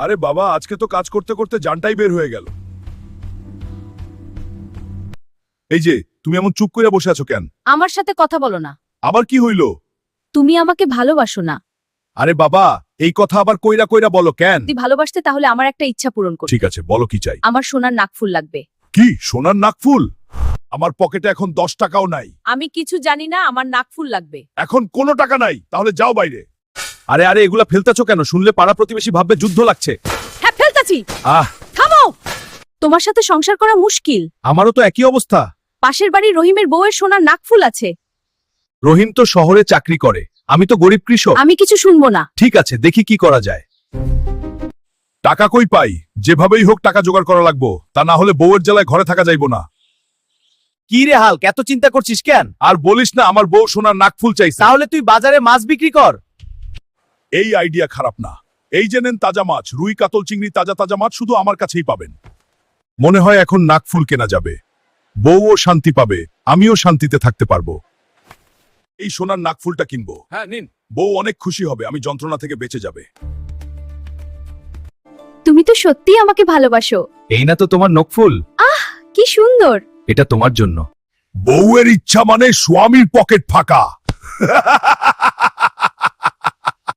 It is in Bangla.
আরে বাবা, আজকে তো কাজ করতে করতে জানটাই বের হয়ে গেল। এই যে, তুমি এমন চুপ করে বসে আছো কেন? আমার সাথে কথা বলো না। আবার কি হইল? তুমি আমাকে ভালোবাসো না। আরে বাবা, এই কথা আবার কইরা কইরা বলো কেন? যদি ভালোবাসতে তাহলে আমার একটা ইচ্ছা পূরণ করো। ঠিক আছে, বলো কি চাই। আমার সোনার নাকফুল লাগবে। কি সোনার নাকফুল? আমার পকেটে এখন 10 টাকাও নাই। আমি কিছু জানি না, আমার নাকফুল লাগবে। এখন কোনো টাকা নাই, তাহলে যাও বাইরে। আরে আরে, এগুলা ফেলতেছো কেন? শুনলে পাড়া প্রতিবেশী ভাববে যুদ্ধ লাগছে। হ্যাঁ, ফেলতাছি। আহ, থামো। তোমার সাথে সংসার করা মুশকিল। আমারও তো একই অবস্থা। পাশের বাড়ির রহিমের বউয়ের সোনার নাকফুল আছে। রহিম তো শহরে চাকরি করে, আমি তো গরিব কৃষক। আমি কিছু শুনবো না। ঠিক আছে, দেখি কি করা যায়। টাকা কই পাই? যেভাবেই হোক টাকা জোগাড় করা লাগবো, তা না হলে বউয়ের জ্বালায় ঘরে থাকা যাইবো না। কি রে হাল্ক, এত চিন্তা করছিস কেন? আর বলিস না, আমার বউ সোনার নাকফুল চাইছে। তাহলে তুই বাজারে মাছ বিক্রি কর। এই আইডিয়া খারাপ না। এই যে নেন তাজা মাছ, রুই, কাতল, চিংড়ি, তাজা তাজা মাছ শুধু আমার কাছেই পাবেন। মনে হয় এখন নাকফুল কেনা যাবে। বউও শান্তি পাবে, আমিও শান্তিতে থাকতে পারবো। এই সোনার নাকফুলটা কিনবো। হ্যাঁ নিন। বউ অনেক খুশি হবে, আমি যন্ত্রণা থেকে বেঁচে যাবে। তুমি তো সত্যিই আমাকে ভালোবাসো। এই না তো তোমার নকফুল? কি সুন্দর। এটা তোমার জন্য। বউয়ের ইচ্ছা মানে স্বামীর পকেট ফাঁকা।